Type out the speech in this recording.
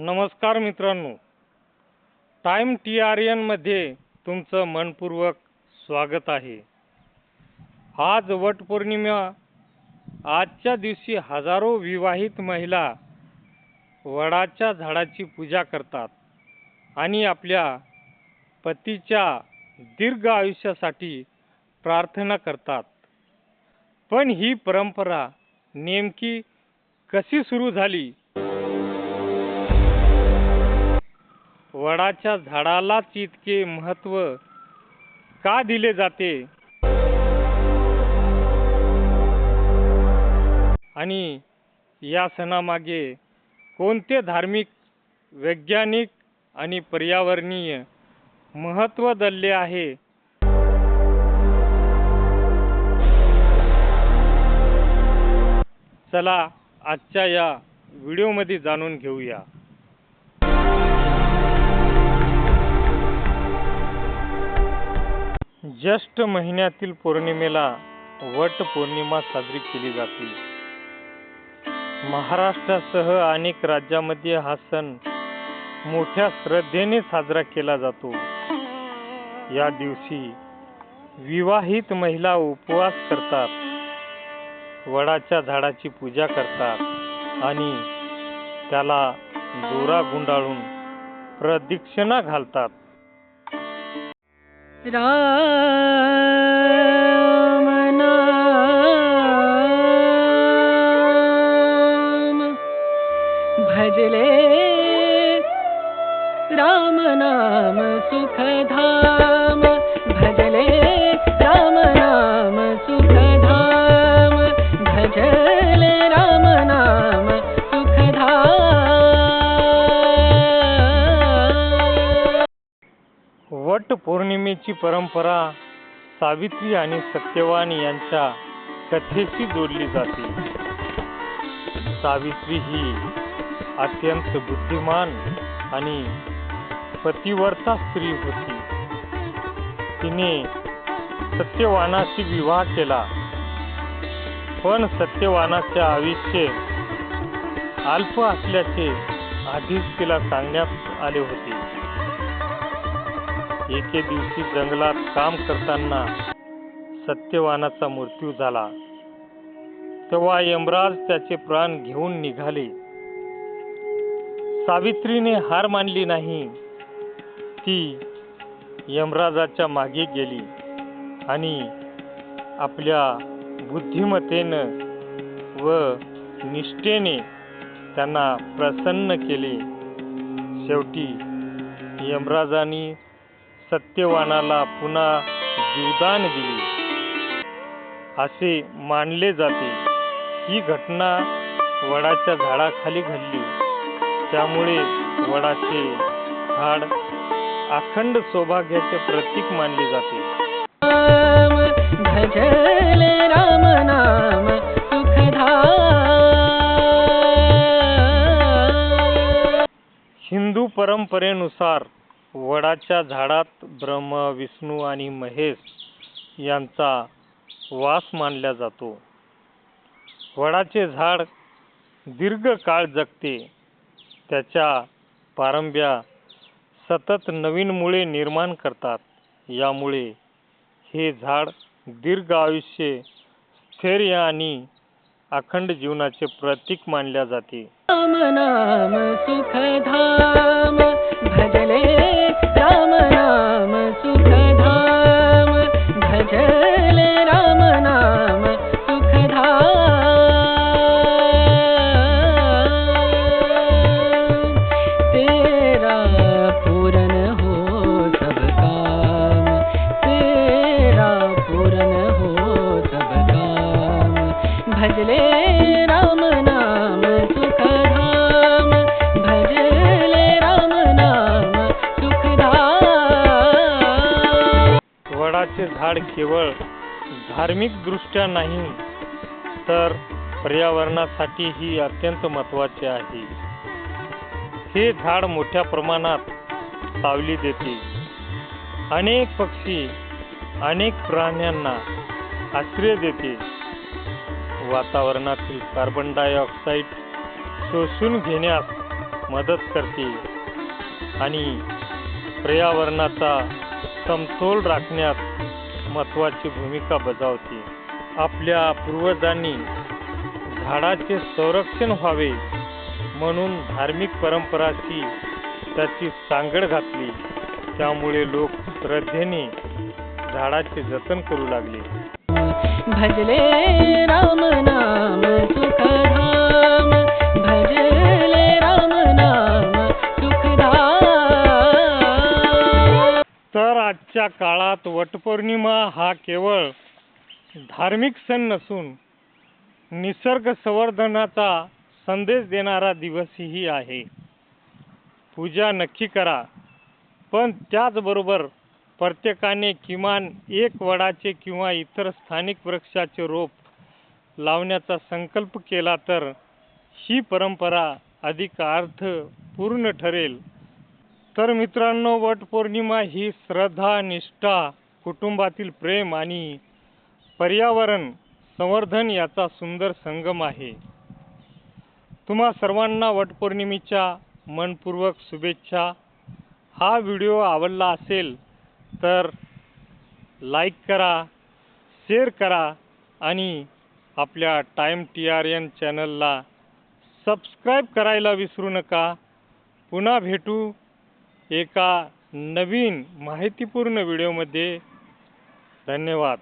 नमस्कार मित्रांनो, time TRN मध्ये तुमचं मनपूर्वक स्वागत आहे। आज वटपौर्णिमा। आजच्या दिवशी हजारो विवाहित महिला वडाच्या झाडाची पूजा करतात आणि आपल्या पतीच्या दीर्घ आयुष्यासाठी प्रार्थना करतात। पण ही परंपरा नेमकी कशी सुरू झाली? वडाच्या झाडालाच इतके महत्त्व का दिले जाते आणि या सणामागे कोणते धार्मिक, वैज्ञानिक आणि पर्यावरणीय महत्त्व दडले आहे? चला आजच्या या व्हिडिओमध्ये जाणून घेऊया। ज्येष्ठ महिन्यातील पौर्णिमेला वट पौर्णिमा साजरी केली जाते। महाराष्ट्रासह अनेक राज्यांमध्ये हा सण मोठ्या श्रद्धेने साजरा केला जातो। या दिवशी विवाहित महिला उपवास करतात, वडाच्या झाडाची पूजा करतात आणि त्याला दोरा गुंडाळून प्रदक्षिणा घालतात। राम भजले राम नाम सुखधाम, भजले राम नाम सुखधाम, भजले राम नाम सुखधाम। वट पौर्णिमेची परंपरा सावित्री आणि सत्यवान यांच्या कथेशी जोडली जाते। सावित्री ही अत्यंत बुद्धिमान आणि पतिव्रता स्त्री होती। तिने सत्यवानाशी विवाह केला, पण सत्यवानाचे आयुष्य अल्प असल्याचे आधीच तिला सांगण्यात आले होते। एके दिवशी जंगलात काम करताना सत्यवानाचा मृत्यू झाला। तेव्हा यमराज त्याचे प्राण घेऊन निघाले। सावित्रीने हार मानली नाही। ती यमराजाच्या मागे गेली आणि आपल्या बुद्धिमत्तेने व निष्ठेने त्यांना प्रसन्न केले। शेवटी यमराजाने सत्यवानाला पुन्हा जीवदान दिले असे मानले जाते। ही घटना वडाच्या झाडाखाली घडली, त्यामुळे वडाचे झाड अखंड सौभाग्याचे प्रतीक मानले जाते। भजले राम नाम सुखधाम। हिंदू परंपरेनुसार वडाच्या झाडात ब्रह्मा, विष्णू आणि महेश यांचा वास मानला जातो। वडाचे झाड दीर्घ काळ जगते। त्याच्या पारंब्या सतत नवीन मुळे निर्माण करतात। यामुळे हे झाड दीर्घ आयुष्य, स्थैर्य आणि अखंड जीवनाचे प्रतीक मानले जाते। राम नाम सुखधाम, भजले राम नाम सुखधाम, भजले राम नाम सुखधाम। तेरा पूरन हो सब काम, तेरा पूरन हो सब काम, भजले राम नाम सुखधाम, भजले राम नाम सुखधाम। वडाचे झाड केवळ धार्मिक दृष्ट्या नाही तर पर्यावरणासाठीही अत्यंत महत्त्वाचे आहे। हे झाड मोठ्या प्रमाणात सावली देते। अनेक पक्षी, अनेक प्राण्यांना आश्रय देते। वातावरणातील कार्बन डायऑक्साईड शोषून घेण्यास मदत करते आणि पर्यावरणाचा समतोल राखण्यात महत्त्वाची भूमिका बजावते. आपल्या पूर्वजांनी झाडाचे संरक्षण व्हावे म्हणून धार्मिक परंपराशी त्याची सांगड घातली. त्यामुळे लोक श्रद्धेने झाडाचे जतन करू लागले. भजले राम नाम सुखधाम, भजले राम नाम सुखधाम. तर आजच्या काळात वटपौर्णिमा हा केवळ धार्मिक सण नसून निसर्ग संवर्धनाचा संदेश देणारा दिवसही आहे. पूजा नक्की करा, पण त्याचबरोबर प्रत्येकाने किमान एक वडाचे किंवा इतर स्थानिक वृक्षाचे रोप लावण्याचा संकल्प केला तर ही परंपरा अधिक अर्थपूर्ण ठरेल. तर मित्रांनो, वटपौर्णिमा ही श्रद्धा, निष्ठा, कुटुंबातील प्रेम आणि पर्यावरण संवर्धन याचा सुंदर संगम आहे. तुम्हा सर्वांना वटपौर्णिमेच्या मनपूर्वक शुभेच्छा. हा व्हिडिओ आवडला असेल तर लाईक करा, शेअर करा आणि आपल्या टाइम TRN चॅनलला सबस्क्राईब करायला विसरू नका. पुन्हा भेटू एका नवीन माहितीपूर्ण व्हिडिओमध्ये. धन्यवाद.